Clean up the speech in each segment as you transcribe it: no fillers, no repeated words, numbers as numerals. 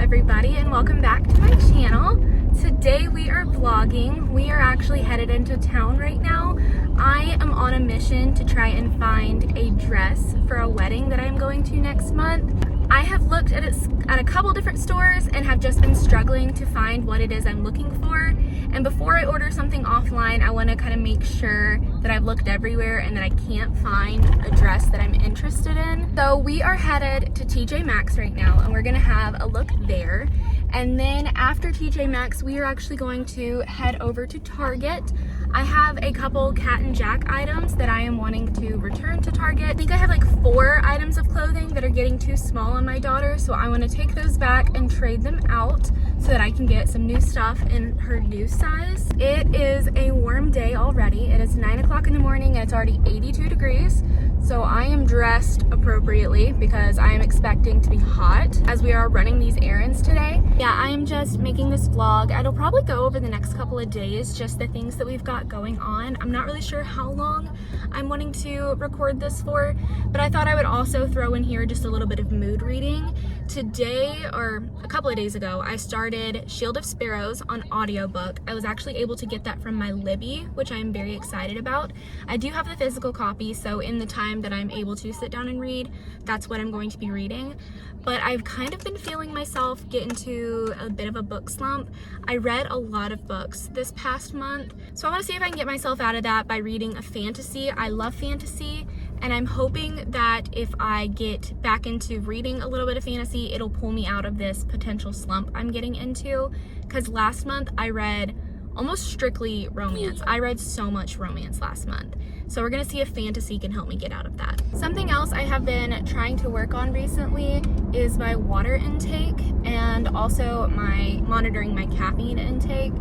everybody, and welcome back to my channel. Today we are vlogging. We are actually headed into town right now. I am on a mission to try and find a dress for a wedding that I'm going to next month. I have looked at a couple different stores and have just been struggling to find what it is I'm looking for. And before I order something offline, I want to kind of make sure that I've looked everywhere and that I can't find a dress that I'm interested in. So we are headed to TJ Maxx right now, and we're going to have a look there. And then after TJ Maxx, we are actually going to head over to Target. I have a couple Cat and Jack items that I am wanting to return to Target. I think I have like 4 items of clothing that are getting too small on my daughter, so I want to take those back and trade them out so that I can get some new stuff in her new size. It is a warm day already. It is 9 o'clock in the morning and it's already 82 degrees. So I am dressed appropriately because I am expecting to be hot as we are running these errands today. Yeah, I am just making this vlog. It'll probably go over the next couple of days, just the things that we've got going on. I'm not really sure how long I'm wanting to record this for, but I thought I would also throw in here just a little bit of mood reading. Today, or a couple of days ago, I started Shield of Sparrows on audiobook. I was actually able to get that from my Libby, which I'm very excited about. I do have the physical copy, so in the time that I'm able to sit down and read, that's what I'm going to be reading. But I've kind of been feeling myself get into a bit of a book slump. I read a lot of books this past month, so I want to see if I can get myself out of that by reading a fantasy. I love fantasy, and I'm hoping that if I get back into reading a little bit of fantasy, it'll pull me out of this potential slump I'm getting into. Because last month I read almost strictly romance. I read so much romance last month. So we're gonna see if fantasy can help me get out of that. Something else I have been trying to work on recently is my water intake and also monitoring my caffeine intake.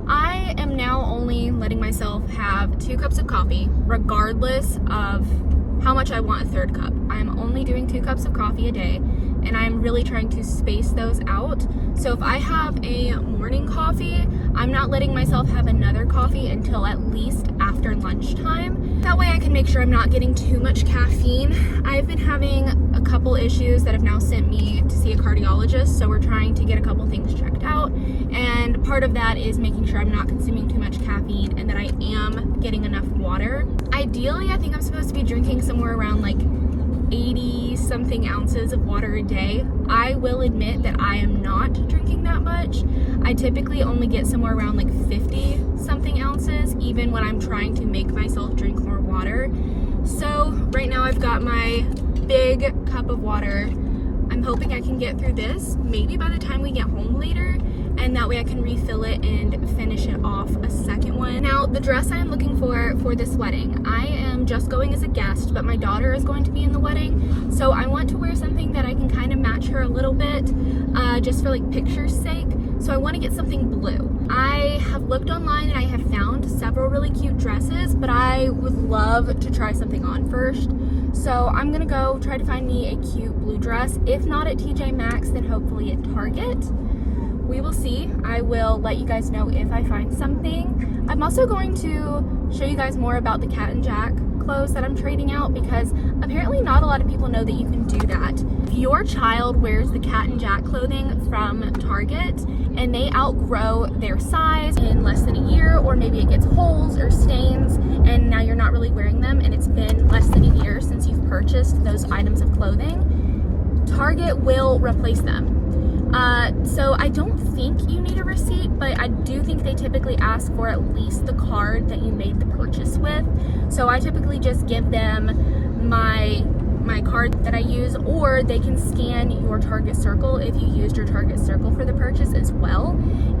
I am now only letting myself have 2 cups of coffee, regardless of how much I want a 3rd cup. I'm only doing 2 cups of coffee a day, and I'm really trying to space those out. So if I have a morning coffee, I'm not letting myself have another coffee until at least after lunchtime. That way I can make sure I'm not getting too much caffeine. I've been having a couple issues that have now sent me to see a cardiologist, so we're trying to get a couple things checked out. And part of that is making sure I'm not consuming too much caffeine and that I am getting enough water. Ideally, I think I'm supposed to be drinking somewhere around like 80 something ounces of water a day. I will admit that I am not drinking that much. I typically only get somewhere around like 50 something ounces, even when I'm trying to make myself drink more water. So right now I've got my big cup of water. I'm hoping I can get through this, maybe by the time we get home later, and that way I can refill it and finish it off a second one. Now, the dress I am looking for this wedding, I am just going as a guest, but my daughter is going to be in the wedding, so I want to wear something that I can kind of match her a little bit, just for like picture's sake. So I want to get something blue. I have looked online and I have found several really cute dresses, but I would love to try something on first. So I'm gonna go try to find me a cute blue dress. If not at TJ Maxx, then hopefully at Target. We will see. I will let you guys know if I find something. I'm also going to show you guys more about the Cat and Jack clothes that I'm trading out, because apparently not a lot of people know that you can do that. If your child wears the Cat and Jack clothing from Target and they outgrow their size in less than a year, or maybe it gets holes or stains and now you're not really wearing them and it's been less than a year since you've purchased those items of clothing, Target will replace them. So I don't think you need a receipt, but I do think they typically ask for at least the card that you made the purchase with. So I typically just give them my card that I use, or they can scan your Target Circle if you used your Target Circle for the purchase as well,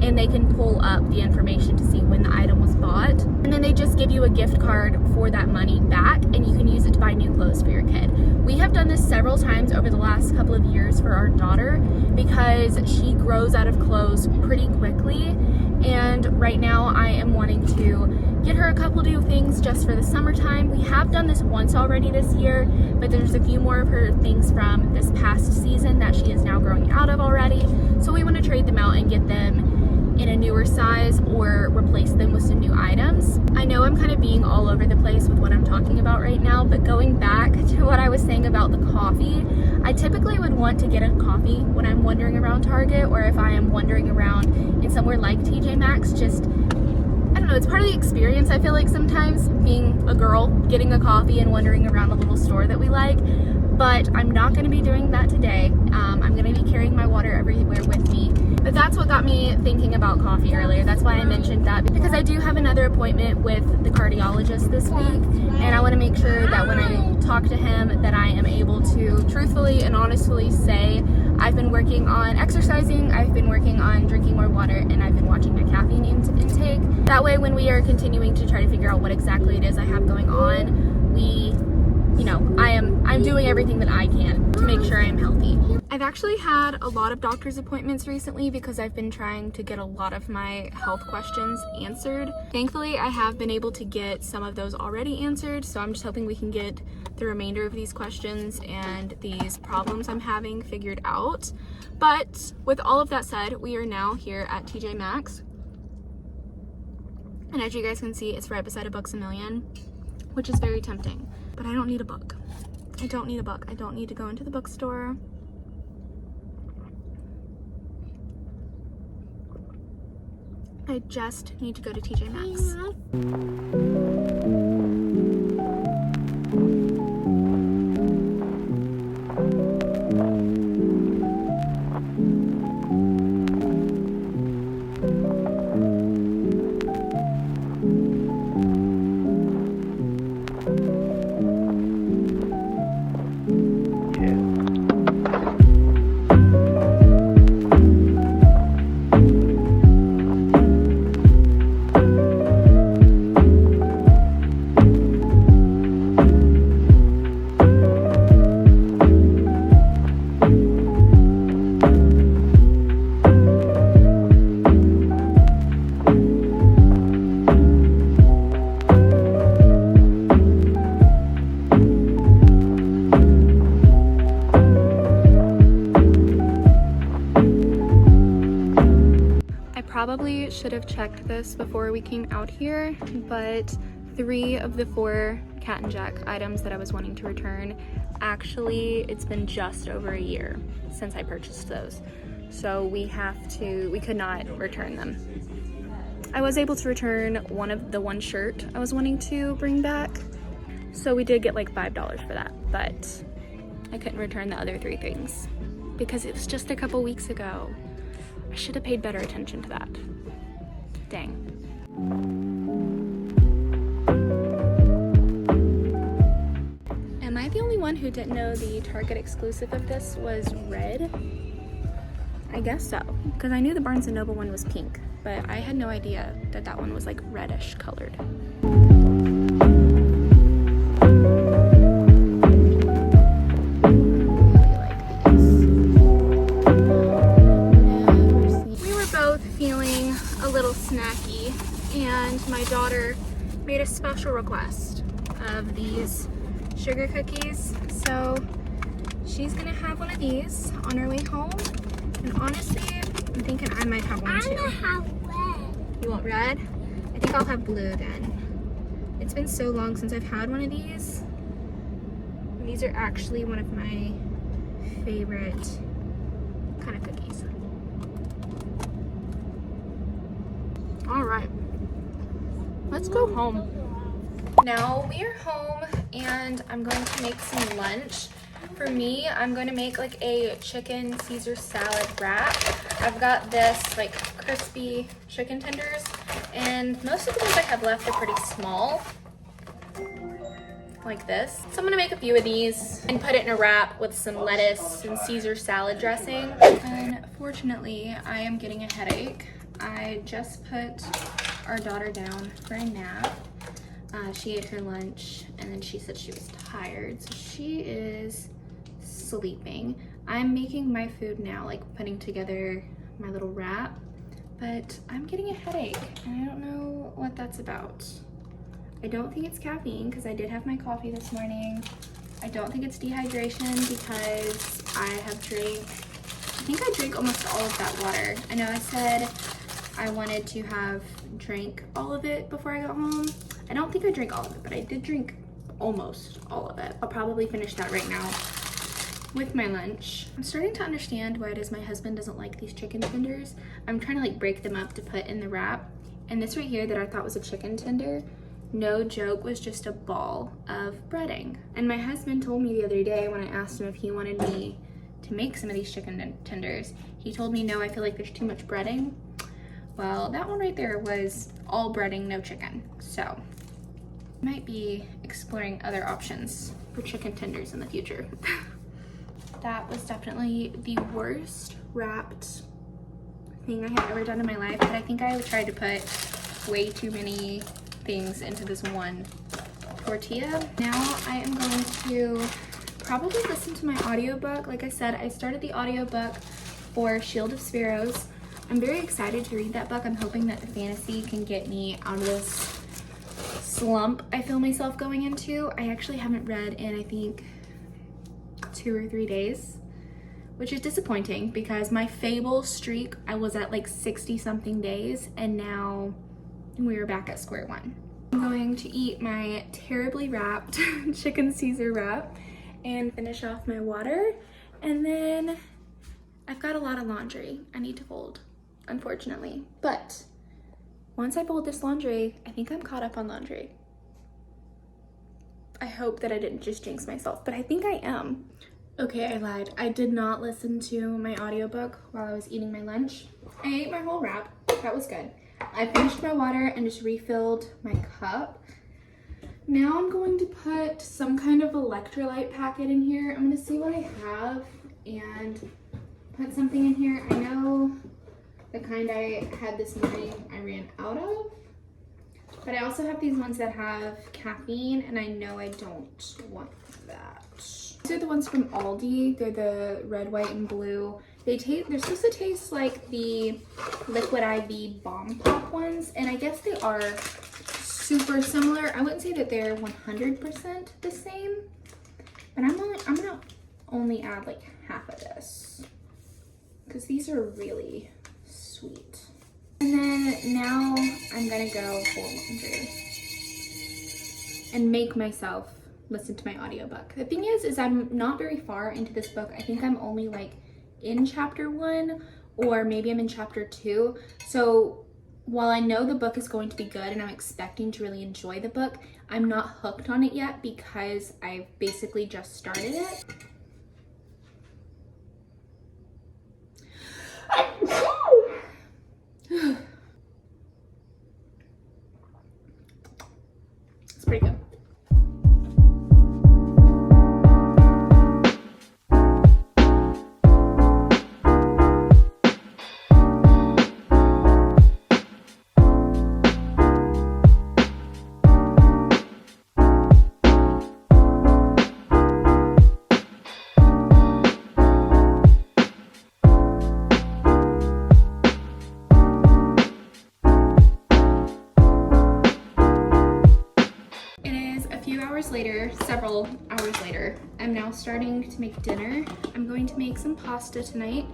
and they can pull up the information to see when the item was bought, and then they just give you a gift card for that money back, and you can use it to buy new clothes for your kid. We have done this several times over the last couple of years for our daughter because she grows out of clothes pretty quickly, and right now I am wanting to get her a couple new things just for the summertime. We have done this once already this year, but there's a few more of her things from this past season that she is now growing out of already, so we want to trade them out and get them in a newer size or replace them with some new items. I know I'm kind of being all over the place with what I'm talking about right now, but going back to what I was saying about about the coffee. I typically would want to get a coffee when I'm wandering around Target, or if I am wandering around in somewhere like TJ Maxx. Just, I don't know, it's part of the experience. I feel like sometimes being a girl, getting a coffee and wandering around a little store that we like. But I'm not going to be doing that today. I'm going to be carrying my water everywhere with me. But that's what got me thinking about coffee earlier. That's why I mentioned that, because I do have another appointment with the cardiologist this week, and I want to make sure that when I talk to him that I am able to truthfully and honestly say I've been working on exercising, I've been working on drinking more water, and I've been watching my caffeine intake. That way, when we are continuing to try to figure out what exactly it is I have going on, I'm doing everything that I can to make sure I'm healthy. I've actually had a lot of doctor's appointments recently because I've been trying to get a lot of my health questions answered. Thankfully, I have been able to get some of those already answered, so I'm just hoping we can get the remainder of these questions and these problems I'm having figured out. But with all of that said, we are now here at TJ Maxx. And as you guys can see, it's right beside a Books A Million, which is very tempting. But I don't need a book. I don't need a book. I don't need to go into the bookstore. I just need to go to TJ Maxx. Probably should have checked this before we came out here, but 3 of the 4 Cat and Jack items that I was wanting to return, actually it's been just over a year since I purchased those, so we could not return them. I was able to return one shirt I was wanting to bring back, so we did get like $5 for that, but I couldn't return the other 3 things because it was just a couple weeks ago. I should have paid better attention to that. Dang. Am I the only one who didn't know the Target exclusive of this was red? I guess so, because I knew the Barnes & Noble one was pink, but I had no idea that that one was like reddish colored. Snacky, and my daughter made a special request of these sugar cookies, so she's gonna have one of these on her way home, and honestly I'm thinking I might have one too. I'm gonna have red. You want red? I think I'll have blue then. It's been so long since I've had one of these, and these are actually one of my favorite kind of cookies. All right, let's go home. Now we are home and I'm going to make some lunch. For me, I'm going to make like a chicken Caesar salad wrap. I've got this like crispy chicken tenders, and most of the ones I have left are pretty small, like this. So I'm gonna make a few of these and put it in a wrap with some lettuce and Caesar salad dressing. Unfortunately, I am getting a headache. I just put our daughter down for a nap. She ate her lunch and then she said she was tired, so she is sleeping. I'm making my food now, like putting together my little wrap, but I'm getting a headache and I don't know what that's about. I don't think it's caffeine because I did have my coffee this morning. I don't think it's dehydration because I think I drank almost all of that water. I know I said I wanted to have drank all of it before I got home. I don't think I drank all of it, but I did drink almost all of it. I'll probably finish that right now with my lunch. I'm starting to understand why it is my husband doesn't like these chicken tenders. I'm trying to like break them up to put in the wrap. And this right here that I thought was a chicken tender, no joke, was just a ball of breading. And my husband told me the other day when I asked him if he wanted me to make some of these chicken tenders, he told me, no, I feel like there's too much breading. Well, that one right there was all breading, no chicken. So might be exploring other options for chicken tenders in the future. That was definitely the worst wrapped thing I have ever done in my life, but I think I tried to put way too many things into this one tortilla. Now I am going to probably listen to my audiobook. Like I said, I started the audiobook for Shield of Sparrows. I'm very excited to read that book. I'm hoping that the fantasy can get me out of this slump I feel myself going into. I actually haven't read in, I think, 2 or 3 days, which is disappointing because my Fable streak, I was at like 60 something days, and now we are back at square one. I'm going to eat my terribly wrapped chicken Caesar wrap and finish off my water, and then I've got a lot of laundry I need to fold, unfortunately. But once I fold this laundry, I think I'm caught up on laundry. I hope that I didn't just jinx myself, but I think I am. Okay, I lied. I did not listen to my audiobook while I was eating my lunch. I ate my whole wrap. That was good. I finished my water and just refilled my cup. Now I'm going to put some kind of electrolyte packet in here. I'm gonna see what I have and put something in here. I know the kind I had this morning I ran out of, but I also have these ones that have caffeine, and I know I don't want that. These are the ones from Aldi. They're the red, white, and blue. They're supposed to taste like the Liquid IV Bomb Pop ones, and I guess they are super similar. I wouldn't say that they're 100% the same, but I'm gonna only add like half of this because these are really sweet. And then now I'm gonna go fold laundry and make myself listen to my audiobook. The thing is I'm not very far into this book. I think I'm only like in chapter 1, or maybe I'm in chapter 2. So while I know the book is going to be good and I'm expecting to really enjoy the book, I'm not hooked on it yet because I've basically just started it. It's pretty good. Several hours later, I'm now starting to make dinner. I'm going to make some pasta tonight.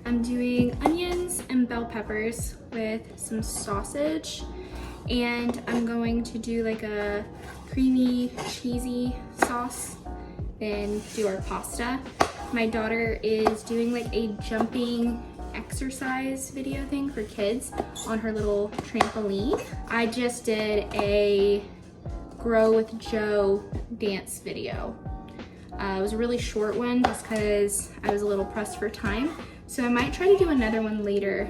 I'm doing onions and bell peppers with some sausage, and I'm going to do like a creamy, cheesy sauce, then do our pasta. My daughter is doing like a jumping exercise video thing for kids on her little trampoline. I just did a Grow with Joe dance video. It was a really short one just because I was a little pressed for time. So I might try to do another one later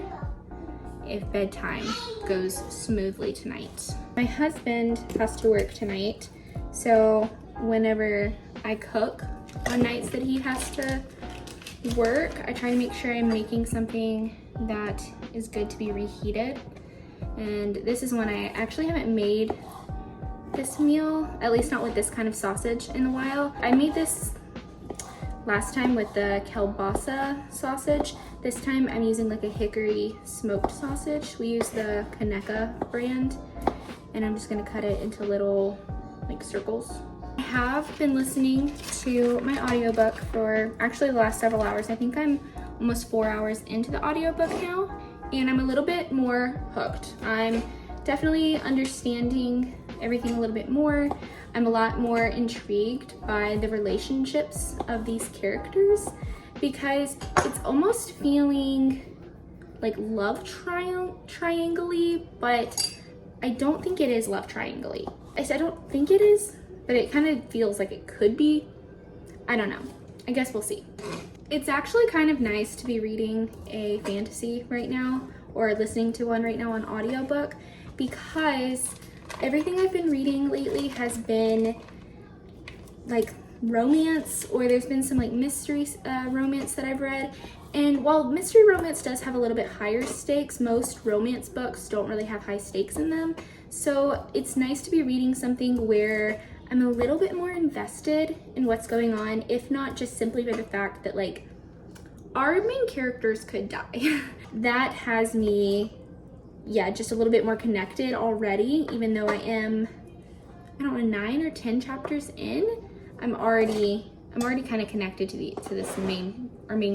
if bedtime goes smoothly tonight. My husband has to work tonight, so whenever I cook on nights that he has to work, I try to make sure I'm making something that is good to be reheated. And this is one I actually haven't made this meal, at least not with this kind of sausage, in a while. I made this last time with the kielbasa sausage. This time I'm using like a hickory smoked sausage. We use the Kaneka brand, and I'm just gonna cut it into little like circles. I have been listening to my audiobook for actually the last several hours. I think I'm almost 4 hours into the audiobook now, and I'm a little bit more hooked. I'm definitely understanding everything a little bit more. I'm a lot more intrigued by the relationships of these characters because it's almost feeling like love triangle-y, but I don't think it is love triangle-y. I don't think it is, but it kind of feels like it could be. I don't know. I guess we'll see. It's actually kind of nice to be reading a fantasy right now, or listening to one right now on audiobook, because everything I've been reading lately has been like romance, or there's been some like mystery romance that I've read. And while mystery romance does have a little bit higher stakes, most romance books don't really have high stakes in them. So it's nice to be reading something where I'm a little bit more invested in what's going on, if not just simply by the fact that like our main characters could die. That has me, yeah, just a little bit more connected already, even though I am, I don't know, 9 or 10 chapters in. I'm already kind of connected to this main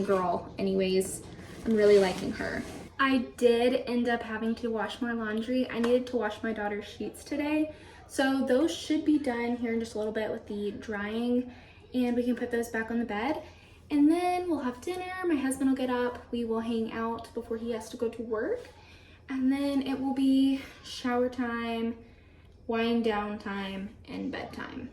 girl anyways. I'm really liking her. I did end up having to wash my laundry. I needed to wash my daughter's sheets today. So those should be done here in just a little bit with the drying, and we can put those back on the bed. And then we'll have dinner. My husband will get up. We will hang out before he has to go to work. And then it will be shower time, wind down time, and bedtime.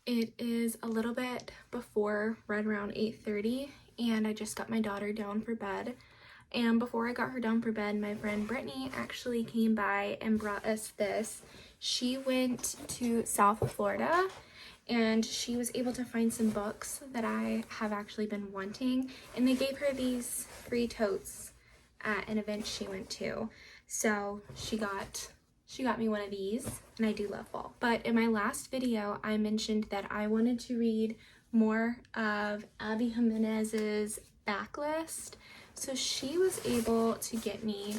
It is a little bit before, right around 8:30, and I just got my daughter down for bed. And before I got her down for bed, my friend Brittany actually came by and brought us this. She went to South Florida and she was able to find some books that I have actually been wanting, and they gave her these free totes at an event she went to. So she got me one of these, and I do love fall. But in my last video, I mentioned that I wanted to read more of Abby Jimenez's backlist. So she was able to get me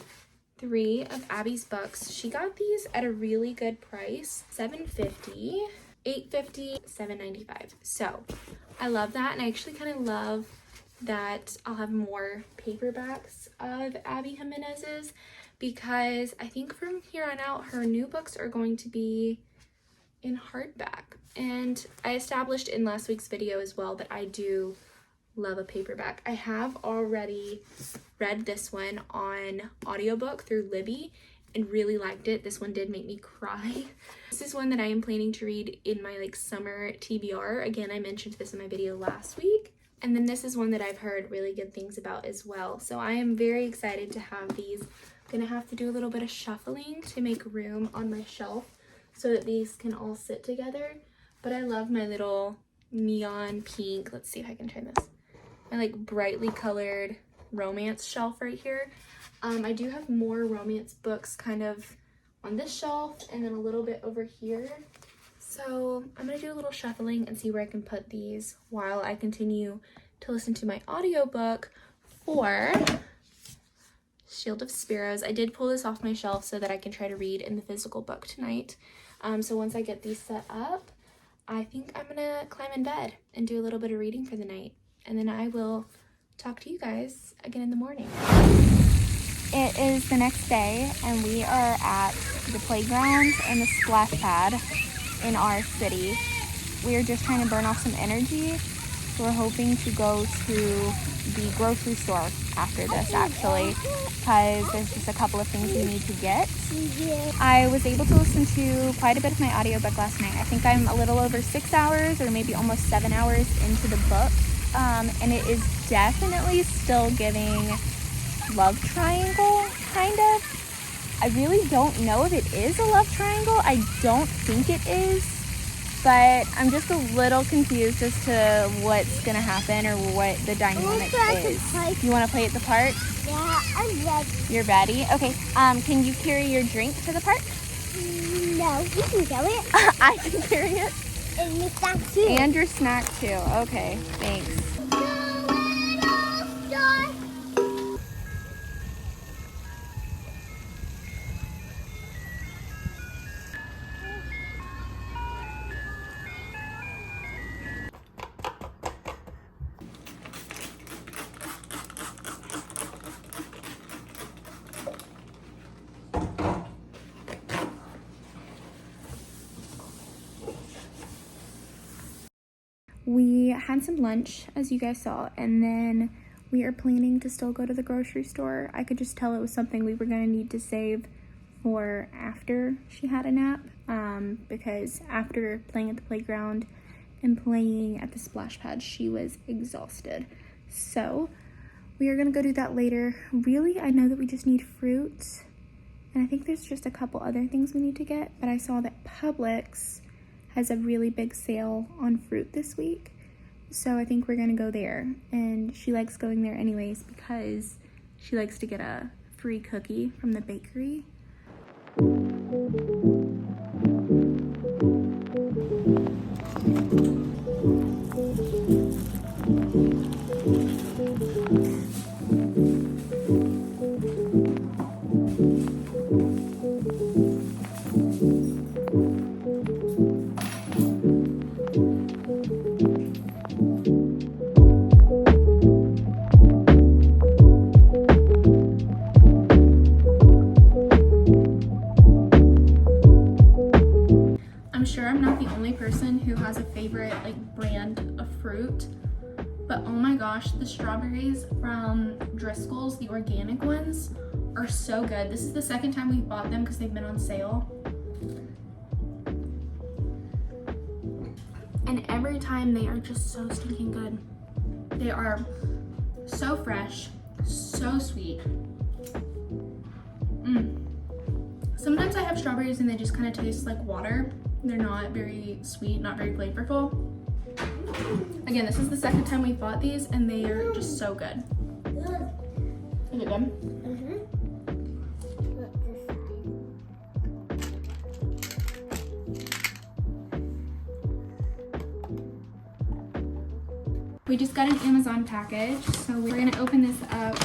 3 of Abby's books. She got these at a really good price, $7.50, $8.50, $7.95. So I love that, and I actually kind of love that I'll have more paperbacks of Abby Jimenez's, because I think from here on out her new books are going to be in hardback. And I established in last week's video as well that I do love a paperback. I have already read this one on audiobook through Libby and really liked it. This one did make me cry. This is one that I am planning to read in my like summer TBR. Again, I mentioned this in my video last week. And then this is one that I've heard really good things about as well. So I am very excited to have these. I'm gonna have to do a little bit of shuffling to make room on my shelf so that these can all sit together. But I love my little neon pink, let's see if I can turn this, my like brightly colored romance shelf right here. I do have more romance books kind of on this shelf and then a little bit over here. So I'm gonna do a little shuffling and see where I can put these while I continue to listen to my audiobook for Shield of Sparrows. I did pull this off my shelf so that I can try to read in the physical book tonight. So once I get these set up, I think I'm gonna climb in bed and do a little bit of reading for the night. And then I will talk to you guys again in the morning. It is the next day and we are at the playground and the splash pad in our city. We are just trying to burn off some energy. So we're hoping to go to the grocery store after this actually, because there's just a couple of things we need to get. I was able to listen to quite a bit of my audiobook last night. I think I'm a little over 6 hours or maybe almost 7 hours into the book. And it is definitely still giving love triangle, kind of. I really don't know if it is a love triangle. I don't think it is, but I'm just a little confused as to what's gonna happen or what the dynamic is. You wanna play at the park? Yeah, I'm ready. You're ready? Okay, can you carry your drink to the park? No, you can carry it. I can carry it? And your snack too. And your snack too. Okay, thanks. we had some lunch, as you guys saw, and then we are planning to still go to the grocery store. I could just tell it was something we were going to need to save for after she had a nap, because after playing at the playground and playing at the splash pad, she was exhausted. So we are going to go do that later. Really, I know that we just need fruits, and I think there's just a couple other things we need to get, but I saw that Publix has a really big sale on fruit this week. So I think we're gonna go there, and she likes going there anyways because she likes to get a free cookie from the bakery. I'm sure I'm not the only person who has a favorite like brand of fruit, but oh my gosh, the strawberries from Driscoll's, the organic ones, are so good. This is the second time we've bought them because they've been on sale. And every time they are just so stinking good. They are so fresh, so sweet. Sometimes I have strawberries and they just kind of taste like water. They're not very sweet, not very flavorful. Again, this is the second time we bought these and they are just so good. Is it good? We just got an Amazon package, so we're gonna open this up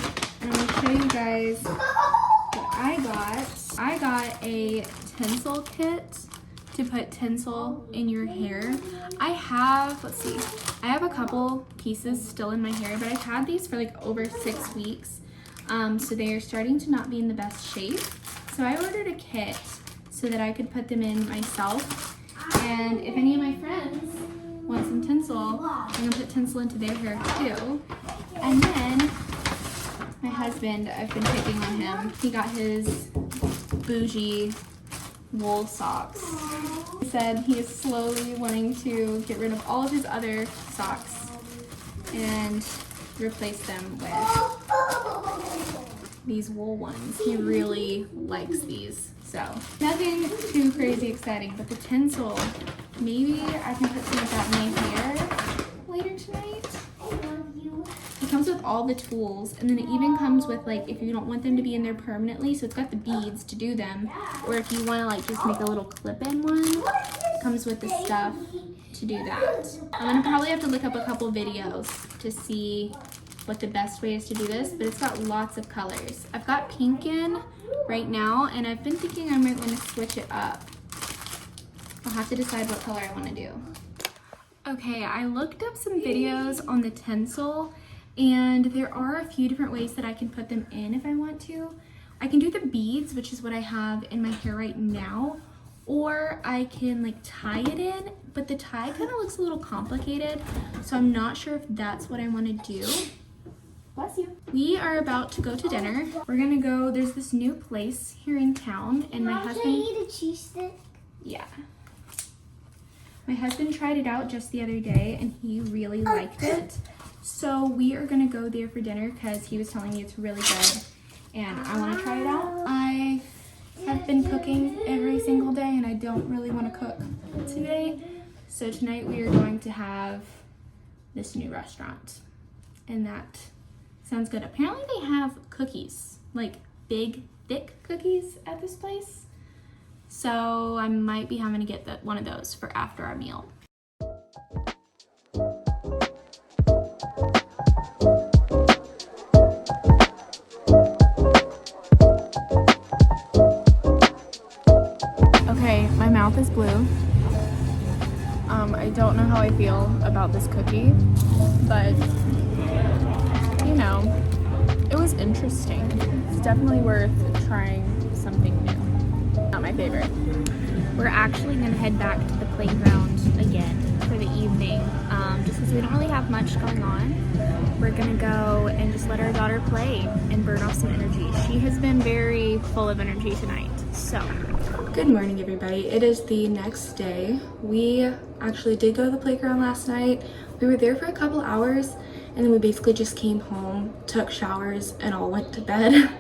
and I'm gonna show you guys what I got. I got a tinsel kit to put tinsel in your hair. I have, let's see, I have a couple pieces still in my hair, but I've had these for like over 6 weeks. So they are starting to not be in the best shape. So I ordered a kit so that I could put them in myself. And if any of my friends want some tinsel, I'm gonna put tinsel into their hair too. And then my husband, I've been picking on him. He got his bougie wool socks. He said he is slowly wanting to get rid of all of his other socks and replace them with these wool ones. He really likes these. So nothing too crazy exciting, but the tinsel, maybe I can put some of that in my hair later tonight. It comes with all the tools, and then it even comes with like if you don't want them to be in there permanently, so it's got the beads to do them, or if you want to like just make a little clip-in one, it comes with the stuff to do that. I'm gonna probably have to look up a couple videos to see what the best way is to do this, but it's got lots of colors. I've got pink in right now, and I've been thinking I might want to switch it up. I'll have to decide what color I want to do. Okay, I looked up some videos on the tinsel, and there are a few different ways that I can put them in if I want to. I can do the beads, which is what I have in my hair right now, or I can like tie it in, but the tie kind of looks a little complicated, so I'm not sure if that's what I want to do. Bless you. We are about to go to dinner. We're gonna go, there's this new place here in town, and my husband... Can I eat a cheese stick? Yeah. My husband tried it out just the other day, and he really liked it. So we are gonna go there for dinner because he was telling me it's really good, and I wanna try it out. I have been cooking every single day, and I don't really wanna cook today. So tonight we are going to have this new restaurant, and that sounds good. Apparently they have cookies, like big, thick cookies at this place. So I might be having to get one of those for after our meal. Okay, my mouth is blue. I don't know how I feel about this cookie, but you know, it was interesting. It's definitely worth trying something new. Not my favorite. We're actually gonna head back to the playground again for the evening, just because we don't really have much going on. We're gonna go and just let our daughter play and burn off some energy. She has been very full of energy tonight, so. Good morning, everybody. It is the next day. We actually did go to the playground last night. We were there for a couple hours, and then we basically just came home, took showers, and all went to bed.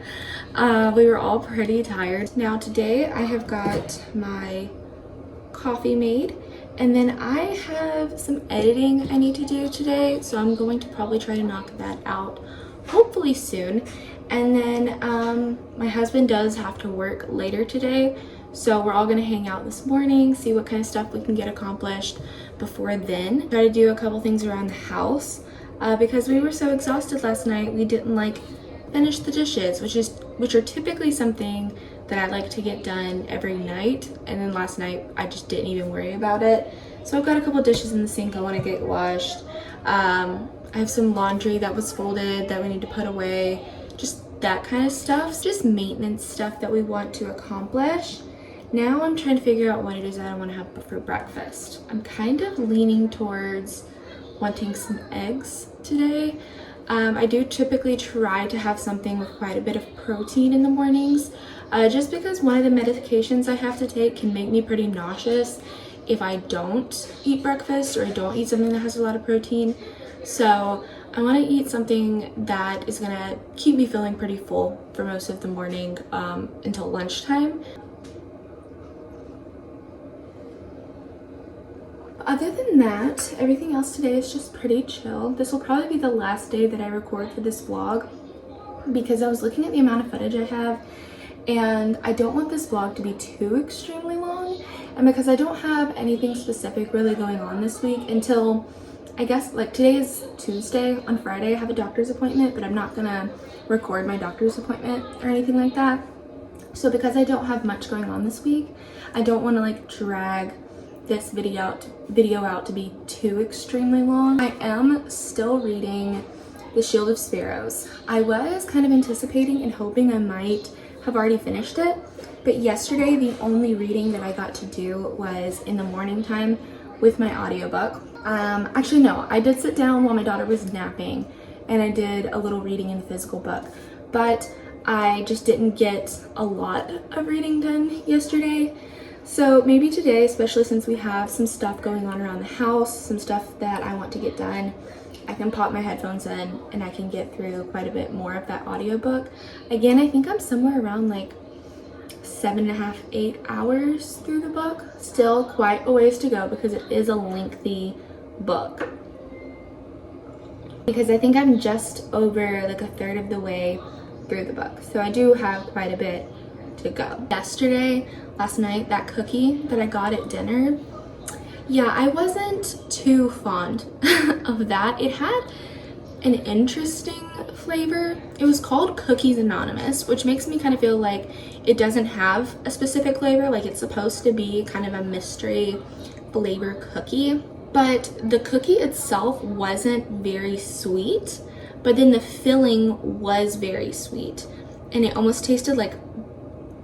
We were all pretty tired. Now today I have got my coffee made, and then I have some editing I need to do today, so I'm going to probably try to knock that out hopefully soon. And then my husband does have to work later today, so we're all gonna hang out this morning, see what kind of stuff we can get accomplished before then. Try to do a couple things around the house because we were so exhausted last night. We didn't finish the dishes, which are typically something that I like to get done every night, and then last night I just didn't even worry about it. So I've got a couple dishes in the sink I want to get washed. I have some laundry that was folded that we need to put away, just that kind of stuff, just maintenance stuff that we want to accomplish. Now I'm trying to figure out what it is that I want to have for breakfast. I'm kind of leaning towards wanting some eggs today. I do typically try to have something with quite a bit of protein in the mornings, just because one of the medications I have to take can make me pretty nauseous if I don't eat breakfast or I don't eat something that has a lot of protein. So I want to eat something that is going to keep me feeling pretty full for most of the morning until lunchtime. Other than that, everything else today is just pretty chill. This will probably be the last day that I record for this vlog because I was looking at the amount of footage I have, and I don't want this vlog to be too extremely long, and because I don't have anything specific really going on this week until, I guess, today is Tuesday. On Friday I have a doctor's appointment, but I'm not gonna record my doctor's appointment or anything like that. So because I don't have much going on this week, I don't want to drag this video out to be too extremely long. I am still reading The Shield of Sparrows. I was kind of anticipating and hoping I might have already finished it, but yesterday the only reading that I got to do was in the morning time with my audiobook. Actually no, I did sit down while my daughter was napping and I did a little reading in the physical book, but I just didn't get a lot of reading done yesterday. So maybe today, especially since we have some stuff going on around the house, some stuff that I want to get done, I can pop my headphones in and I can get through quite a bit more of that audiobook. Again, I think I'm somewhere around 7.5, 8 hours through the book. Still quite a ways to go because it is a lengthy book. Because I think I'm just over a third of the way through the book. So I do have quite a bit to go. Last night, that cookie that I got at dinner, yeah, I wasn't too fond of that. It had an interesting flavor. It was called Cookies Anonymous, which makes me kind of feel like it doesn't have a specific flavor, like it's supposed to be kind of a mystery flavor cookie. But the cookie itself wasn't very sweet, but then the filling was very sweet. And it almost tasted like,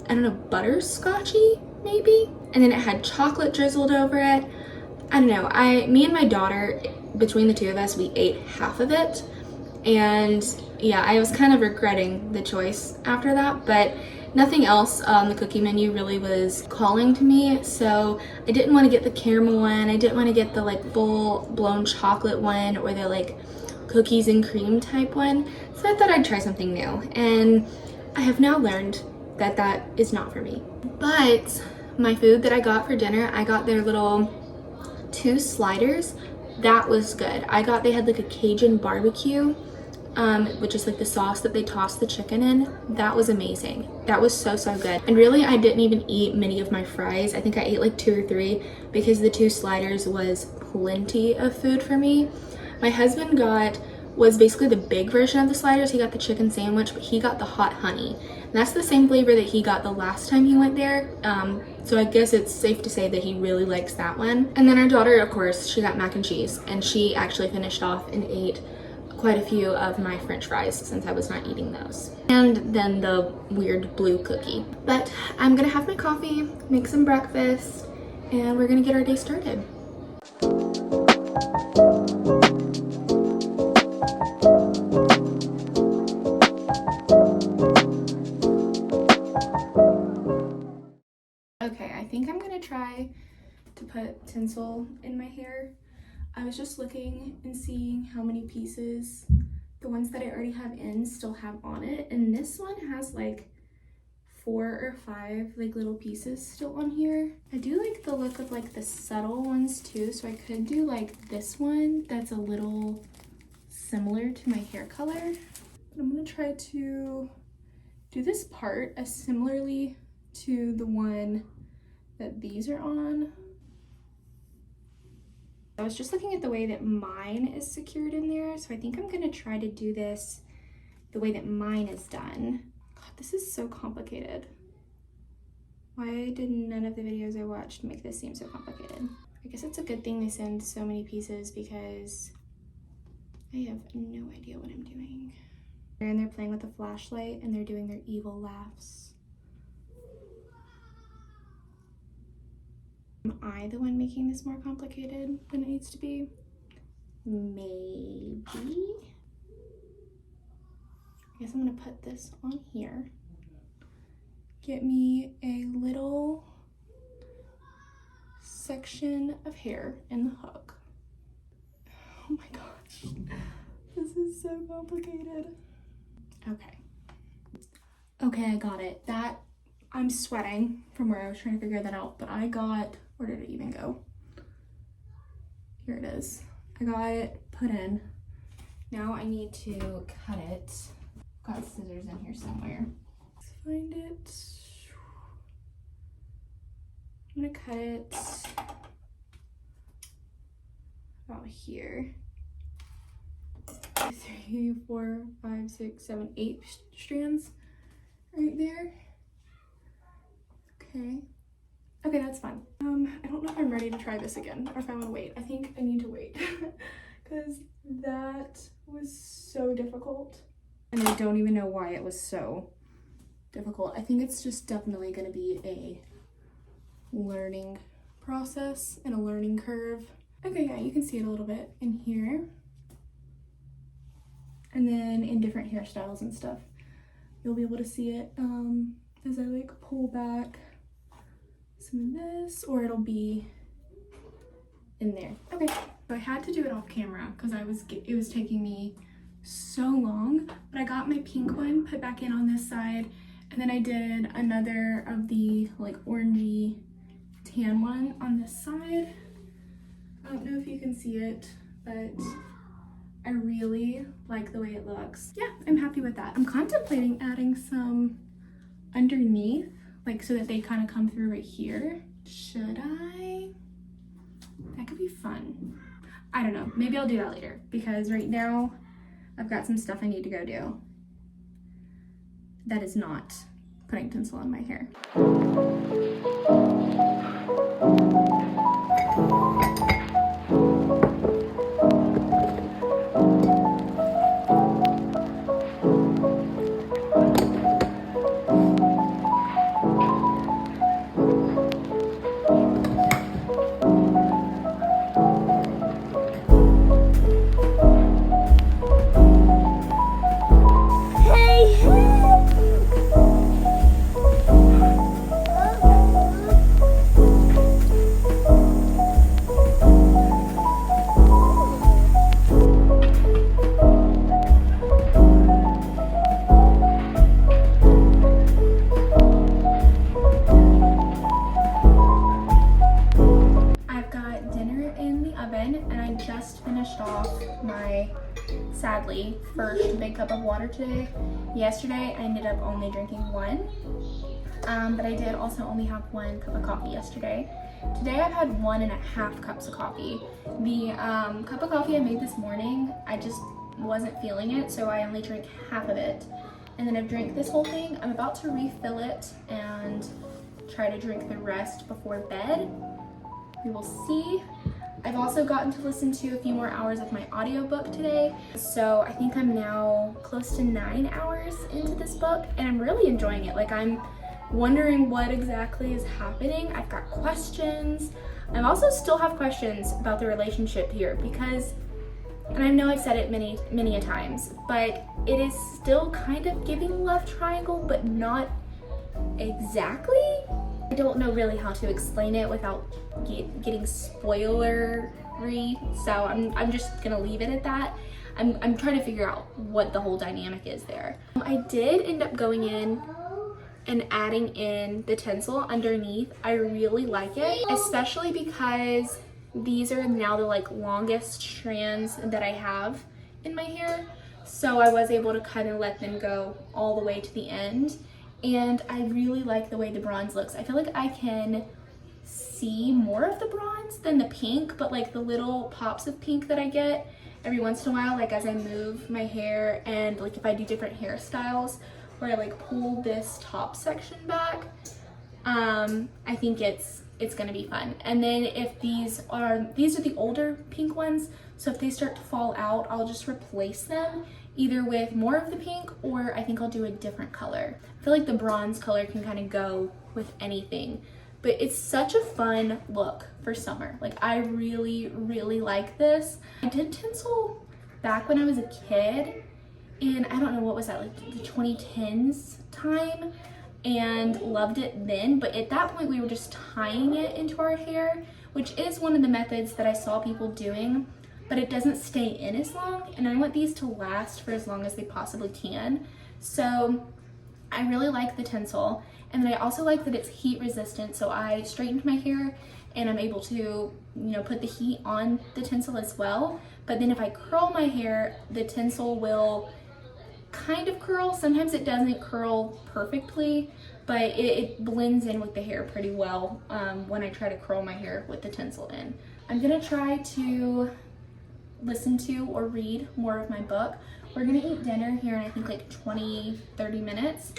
I don't know, butterscotchy maybe? And then it had chocolate drizzled over it. I don't know, me and my daughter, between the two of us, we ate half of it. And yeah, I was kind of regretting the choice after that, but nothing else on the cookie menu really was calling to me. So I didn't want to get the caramel one. I didn't want to get the full blown chocolate one or the cookies and cream type one. So I thought I'd try something new. And I have now learned that that is not for me. But my food that I got for dinner, I got their little 2 sliders. That was good. They had a Cajun barbecue, which is the sauce that they toss the chicken in. That was amazing. That was so good. And really, I didn't even eat many of my fries. I think I ate 2 or 3 because the 2 sliders was plenty of food for me. My husband was basically the big version of the sliders. He got the chicken sandwich, but he got the hot honey. And that's the same flavor that he got the last time he went there. So I guess it's safe to say that he really likes that one. And then our daughter, of course, she got mac and cheese, and she actually finished off and ate quite a few of my french fries since I was not eating those. And then the weird blue cookie. But I'm gonna have my coffee, make some breakfast, and we're gonna get our day started. gonna try to put tinsel in my hair. I was just looking and seeing how many pieces the ones that I already have in still have on it, and this one has like 4 or 5 like little pieces still on here. I do like the look of like the subtle ones too, so I could do like this one that's a little similar to my hair color. But I'm gonna try to do this part as similarly to the one that these are on. I was just looking at the way that mine is secured in there, so I think I'm gonna try to do this the way that mine is done. God, this is so complicated. Why did none of the videos I watched make this seem so complicated? I guess it's a good thing they send so many pieces because I have no idea what I'm doing. And they're playing with a flashlight and they're doing their evil laughs. Am I the one making this more complicated than it needs to be? Maybe. I guess I'm gonna put this on here. Get me a little section of hair in the hook. Oh my gosh, this is so complicated. Okay, I got it. I'm sweating from where I was trying to figure that out, but I got, where did it even go? Here it is. I got it put in. Now I need to cut it. Got scissors in here somewhere. Let's find it. I'm gonna cut it about here. 3, 4, 5, 6, 7, 8 strands right there. Okay, that's fine. I don't know if I'm ready to try this again or if I want to wait. I think I need to wait because that was so difficult. And I don't even know why it was so difficult. I think it's just definitely going to be a learning process and a learning curve. Okay, yeah, you can see it a little bit in here. And then in different hairstyles and stuff, you'll be able to see it as I like pull back some of this, or it'll be in there. Okay, so I had to do it off camera because it was taking me so long, but I got my pink one put back in on this side, and then I did another of the like orangey tan one on this side. I don't know if you can see it, but I really like the way it looks. Yeah, I'm happy with that. I'm contemplating adding some underneath, like so that they kind of come through right here. Should I? That could be fun. I don't know, maybe I'll do that later because right now I've got some stuff I need to go do. That is not putting tinsel on my hair. Sadly, first big cup of water today. Yesterday I ended up only drinking 1, but I did also only have 1 cup of coffee yesterday. Today I've had 1.5 cups of coffee. The cup of coffee I made this morning, I just wasn't feeling it, so I only drank half of it. And then I've drank this whole thing. I'm about to refill it and try to drink the rest before bed. We will see. I've also gotten to listen to a few more hours of my audiobook today. So I think I'm now close to 9 hours into this book and I'm really enjoying it. Like I'm wondering what exactly is happening. I've got questions. I also still have questions about the relationship here because, and I know I've said it many a times, but it is still kind of giving love triangle, but not exactly. I don't know really how to explain it without getting spoilery, so I'm just gonna leave it at that. I'm trying to figure out what the whole dynamic is there. I did end up going in and adding in the tinsel underneath. I really like it, especially because these are now the like longest strands that I have in my hair. So I was able to kind of let them go all the way to the end. And I really like the way the bronze looks. I feel like I can see more of the bronze than the pink, but like the little pops of pink that I get every once in a while, like as I move my hair and like if I do different hairstyles where I like pull this top section back, I think it's gonna be fun. And then if these are the older pink ones, so if they start to fall out, I'll just replace them either with more of the pink, or I think I'll do a different color. I feel like the bronze color can kind of go with anything, but it's such a fun look for summer. Like I really, really like this. I did tinsel back when I was a kid, and I don't know, what was that, like the 2010s time, and loved it then. But at that point we were just tying it into our hair, which is one of the methods that I saw people doing, but it doesn't stay in as long, and I want these to last for as long as they possibly can. So I really like the tinsel, and then I also like that it's heat resistant, so I straightened my hair and I'm able to, you know, put the heat on the tinsel as well. But then if I curl my hair, the tinsel will kind of curl. Sometimes it doesn't curl perfectly, but it blends in with the hair pretty well when I try to curl my hair with the tinsel in. I'm gonna try to listen to or read more of my book. We're gonna eat dinner here in I think like 20-30 minutes.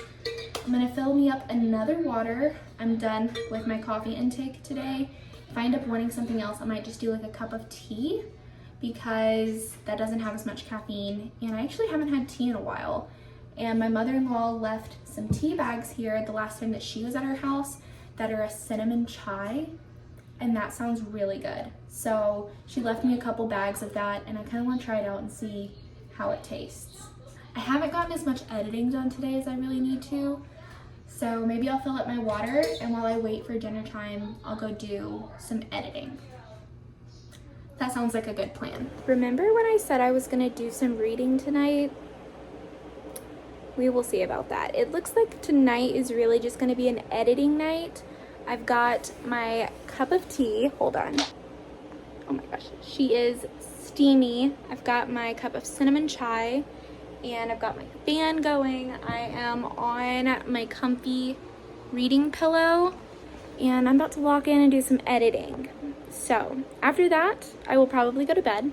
I'm gonna fill me up another water. I'm done with my coffee intake today. If I end up wanting something else, I might just do like a cup of tea, because that doesn't have as much caffeine, and I actually haven't had tea in a while. And my mother-in-law left some tea bags here the last time that she was at her house that are a cinnamon chai, and that sounds really good. So she left me a couple bags of that, and I kind of want to try it out and see how it tastes. I haven't gotten as much editing done today as I really need to, so maybe I'll fill up my water, and while I wait for dinner time, I'll go do some editing. That sounds like a good plan. Remember when I said I was gonna do some reading tonight? We will see about that. It looks like tonight is really just gonna be an editing night. I've got my cup of tea. Hold on. Oh my gosh, she is steamy. I've got my cup of cinnamon chai, and I've got my fan going. I am on my comfy reading pillow, and I'm about to walk in and do some editing. So after that, I will probably go to bed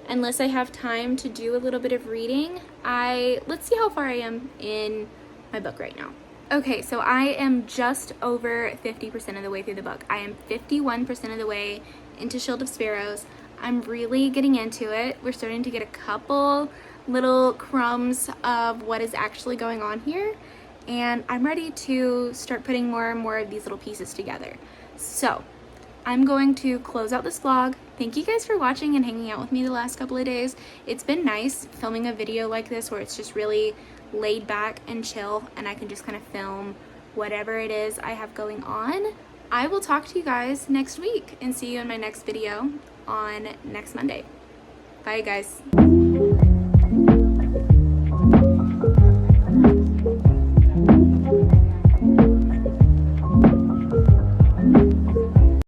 unless I have time to do a little bit of reading. Let's see how far I am in my book right now. Okay, so I am just over 50% of the way through the book. I am 51% of the way into Shield of Sparrows. I'm really getting into it. We're starting to get a couple little crumbs of what is actually going on here, and I'm ready to start putting more and more of these little pieces together. So I'm going to close out this vlog. Thank you guys for watching and hanging out with me the last couple of days. It's been nice filming a video like this where it's just really laid back and chill, and I can just kind of film whatever it is I have going on. I will talk to you guys next week and see you in my next video on next Monday. Bye guys.